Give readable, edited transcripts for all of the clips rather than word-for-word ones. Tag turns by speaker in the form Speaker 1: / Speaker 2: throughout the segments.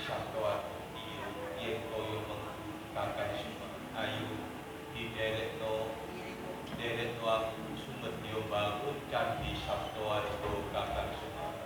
Speaker 1: sabda iyo yen kaya mengkakan ayu diderekno aku sumedya bangun candhi sabda kakang Sumarang.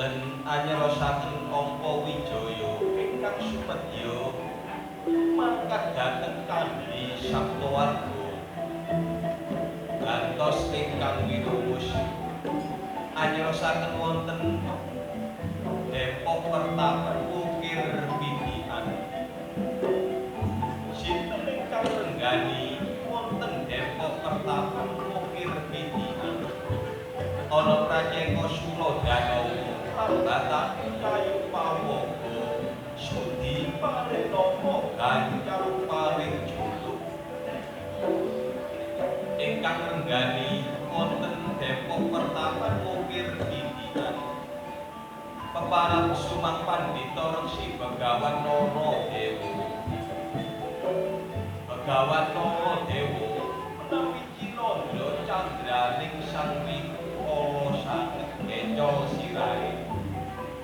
Speaker 1: Boten anyerosaken Angka Wijaya ingkang sumedya mangkat dhateng kandhi sabdawarga gantos ingkang wirumus anyerosaken wonten Depok Pertapan Ukir Pidikan sinten ingkang renggani wonten Depok Pertapan Ukir Pidikan ana pranyeka Suladana Tambatan kayu pawoko sudi parenomo ganjar paring juluk ingkang renggani wonten Depok Pertapan Ukir Pidikan peparat Sumang Pandhita Resi Begawan Naradewa menawi Cinandra candraning sang wiku ala saged keca sirahe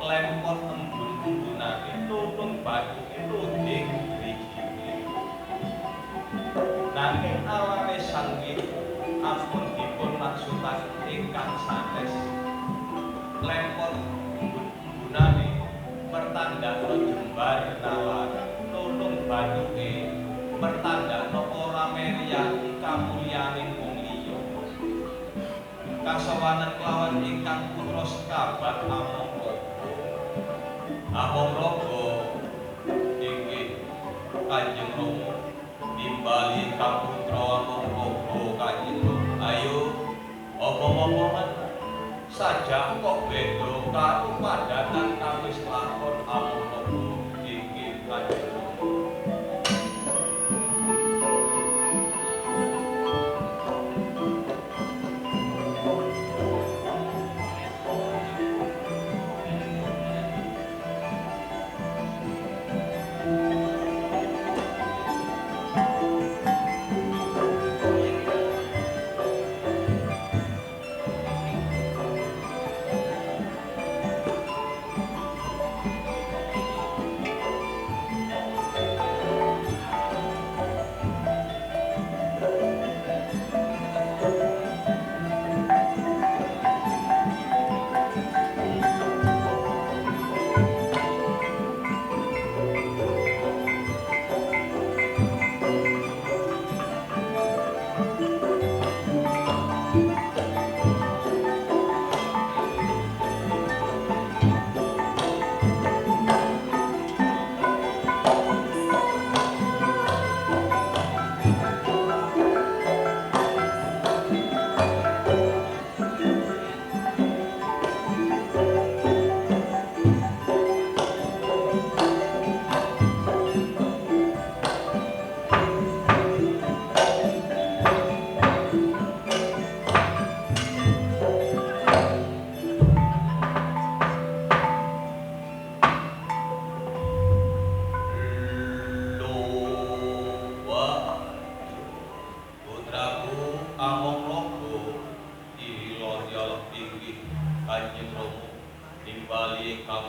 Speaker 1: lempot embun-embunane nunung bathuke nuding rijine nanging alane sang wiku ampun dipun maksudaken ingkang sanes lempot embun-embunane pertandakno jembar nalarang nunung bathuke pertandakno ora meriyati kamulyaning wong liya kasawanan kelawan ingkang putra sekabat Among-raga inggih Kanjeng Rama nimbali kaputra Among-raga Kanjeng Rama ayo apa-apaman sajak kok beda karo padatan kawis lakon Among-raga inggih Kanjeng Rama.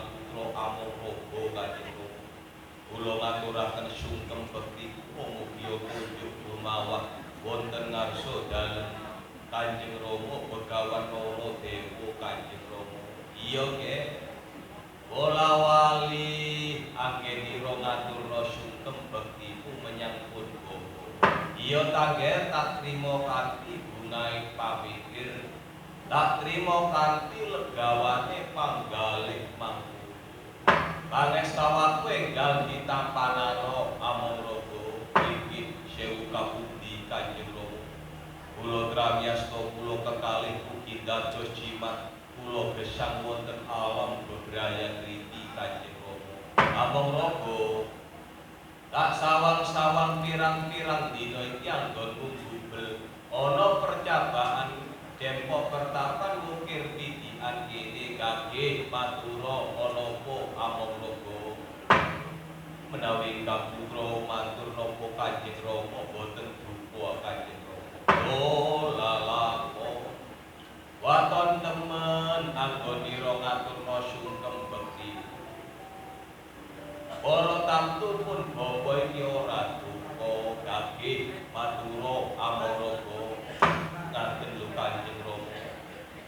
Speaker 1: Putra Amung Rogo Kanjeng Rama. Kula ngaturaken sungkem bekti mugi kunjuk lumawah wonten ngarsa dalem Kanjeng Rama Begawan Rama Dewa Kanjeng Rama. Iya nggih. Bola wali anggenira ngaturna sungkem bektiku menyang purba. Iya tangger tak trima kanthi bungaing pamikir. Tak trima kanthi legawane panggalih mangku. Pangestawaku enggal ditampanana Amung Rogo inggih sewu kapundi Kanjeng Rama. Kula dramyasta kula kekalih ugi dados jimat kula gesang wonten alam bebraya kriti Kanjeng Rama. Amung Rogo tak sawang-sawang pirang-pirang dina iki anggonku jubel ana percobaan Dempo pertapan mungkir pidikan kene kagih matura anapa Amung Rogo. Menawi kaputra matur napa Kanjeng Rama boten duka Kanjeng Rama. Oh lalako waton temen anggonira ngaturna sungkem bekti. Para tamtu pun bapa iki ora duka kagih matura Amung Rogo. Ngaten lho Kanjeng Rama.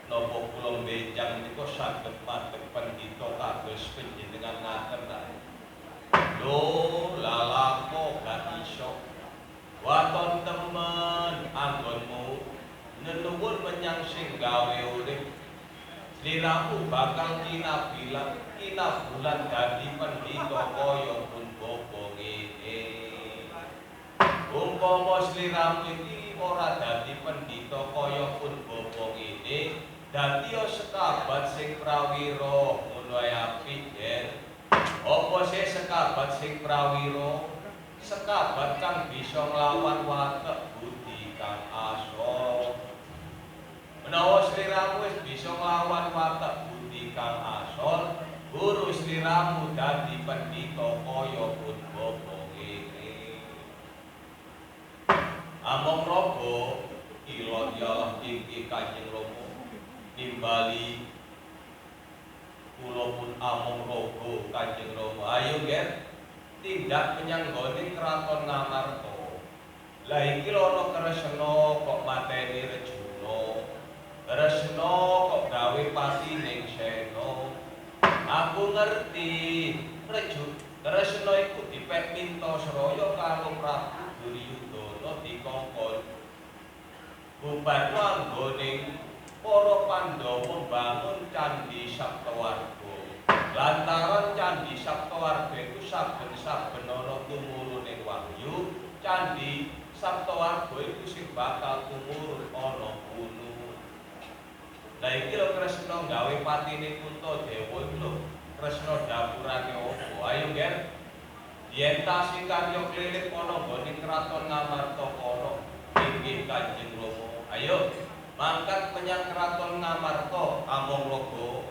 Speaker 1: Napa kula benjang menika saged madhep pendhita kados panjenengan ngaten ta. Lho lalako gak iso. Waton temen anggonmu nenuwun menyang sing gawe urip. Sliramu bakal kinabulan dadi pendhita kaya pun bapa ngene. Umpama sliramu iki ora dadi pendhita kaya pun bapa ngene, dadi sekabat sing prawira ngono ae apik, Yen. Apa sih sekabat sing prawira? Sekabat kang bisa nglawan watek budi kang asa. Menawa sliramu wis bisa nglawan watek budi kang asor, guru sliramu dadi pendhita kaya pun bapa ngene. Amung Rogo ila ya inggih Kanjeng Rama nimbali kula pun Amung Rogo Kanjeng Rama. Ayo nggih tindak menyang gone kraton Ngamarta. Lah iki ana Kresna kok mateni Rejuna. Kresna kok gawe pati ning Sena. Aku ngerti Kresna iku dipek minta Sraya karo Prabu Duryudana dikongkon bubar anggoning para Pandhawa mbangun Candhi Saptawarga. Lantaran Candhi Saptawarga iku saben-saben ana tumurune wahyu, Candhi Saptawarga iku sing bakal tumurun ana gunung. Lah iki lho Kresna gawe patine Kuntadewa iki lho. Kresna dapurane opo? Ayo nggih. Yen tasih karya klilik ana nggone kraton Ngamarta kono inggih Kanjeng Rama. Ayo mangkat menyang kraton Ngamarta Amung Rogo.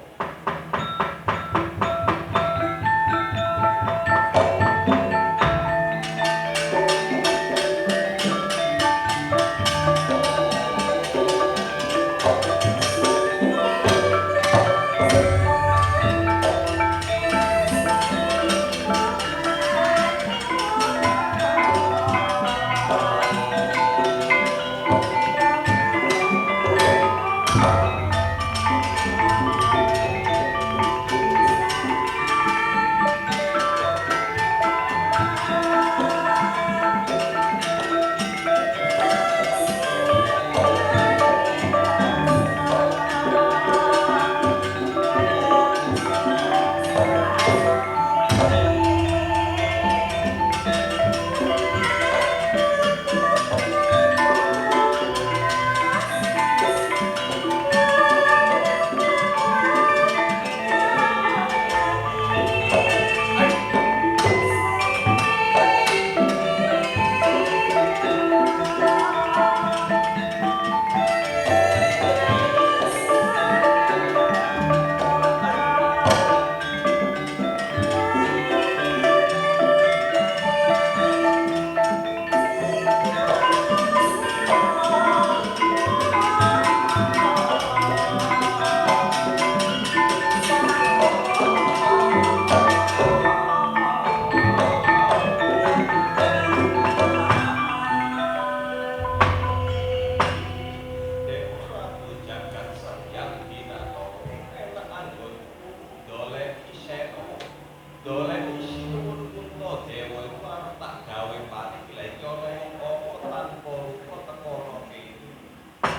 Speaker 1: Dolen isinuwun Kunto Dewa iku arep tak gawe panik lha iki ana apa tanpa rupa teko kene.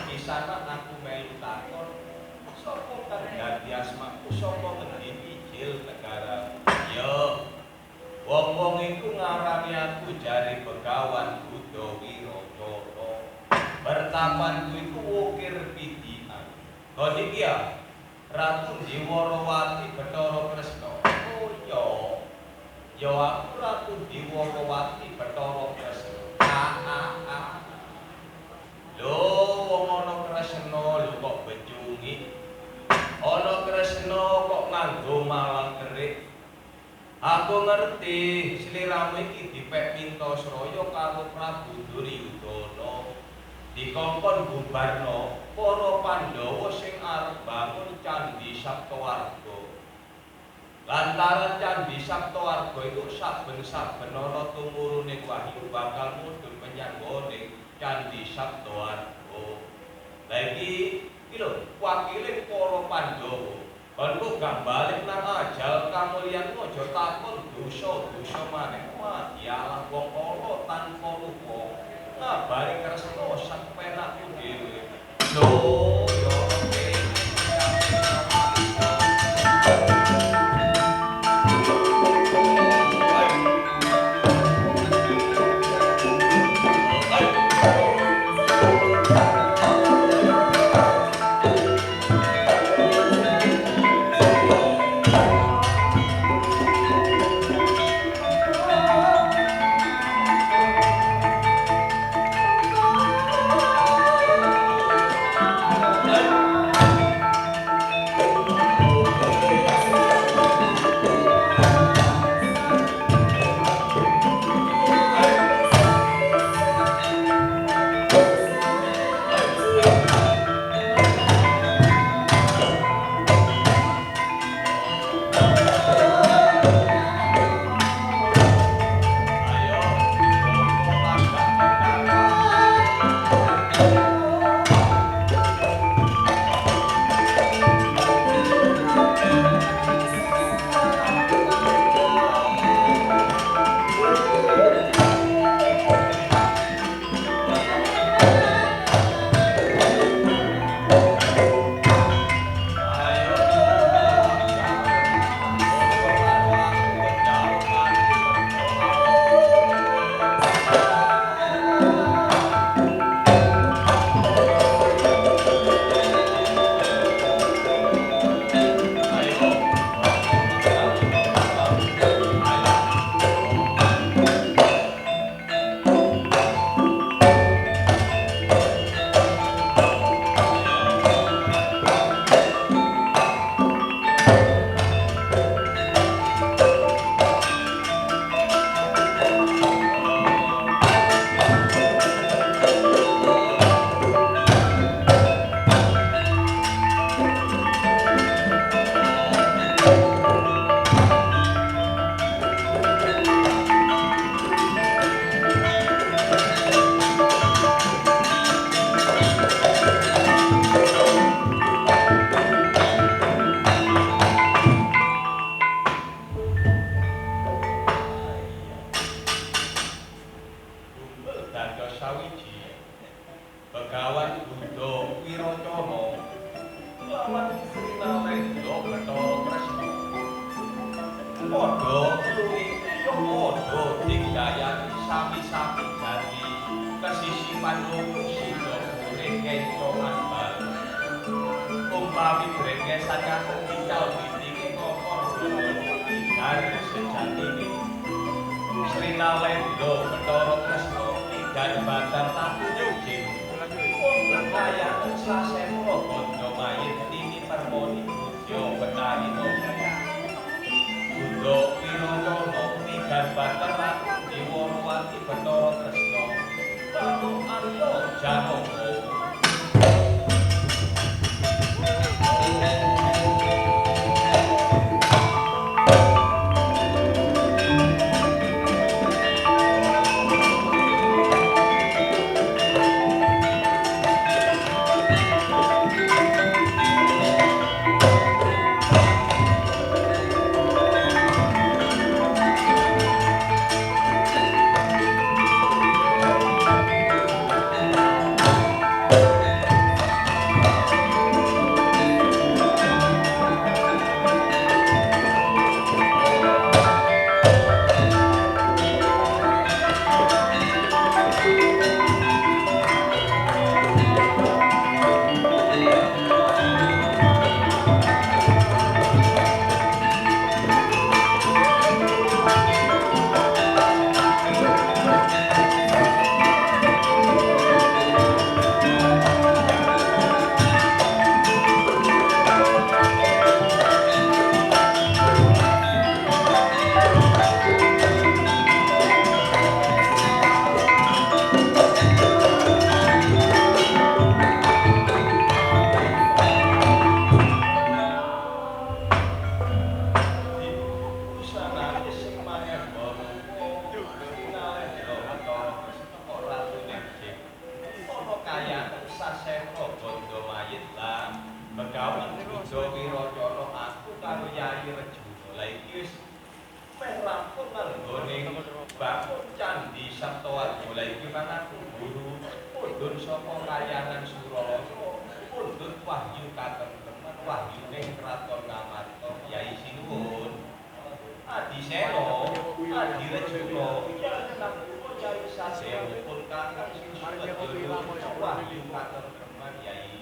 Speaker 1: Kisana aku melu takon sapa kang ganti asmaku sapa ngendi mijil negara. Yo, wong-wong iku ngarani aku jari Begawan Buddha Wiracana. Pertapanku iku wukir pidikan. Kok iki ya Ratu Diwarawati Bathara Kresna. Oh iya. Ya aku Ratu Diwarawati Bathara Kresna. Lho wong ana Kresna lho kok becungi. Ana Kresna kok nganggo malang kerik. Aku ngerti sliramu iki dipek Mintasraya karo Prabu Duryudana. Dikongkon bubarno para Pandhawa sing arep bangun Candhi Saptawarga. Lantaran Candhi Saptawarga iku saben-saben ana tumurune wahyu bakal mudhun menyang gone Candhi Saptawarga. Lah iki lho wakile para Pandhawa. Kon kok gak balik nang ajal kamulyan aja takon dosa-dosa maneh. Wah, dialah wong ala tanpa rupa. Ngabari Kresna sak penakku dhewe. Lho, yo Begawan Buddha Wiracana lawan Srinalendra Bathara Kresna. Padha luwih ya padha digdayani sami-sami jati kesisipan loro sida urip kencokan bal. Umpami brengesan kakung dical ditike kokor dar sejatine. Srinalendra Bathara Kresna dan batar tapu nyucing layangan sasendra bondo mayit tini permoni budya betarino Buddha Wiracana tigan batar Ratu Diwarawati Bathara Kresna Ratu Arya Janaka. sampun nanggoning bangun candhi Saptawarga mulai mangaku guru pundhut saka kayangan Suralaya pundhut wahyu katentreman wahyu ning kraton Ngamarta Kyai Sinuwun Adisena Adirejula nang Kyai Sadewipun kakang Sinuwun wahyu katentreman Kyai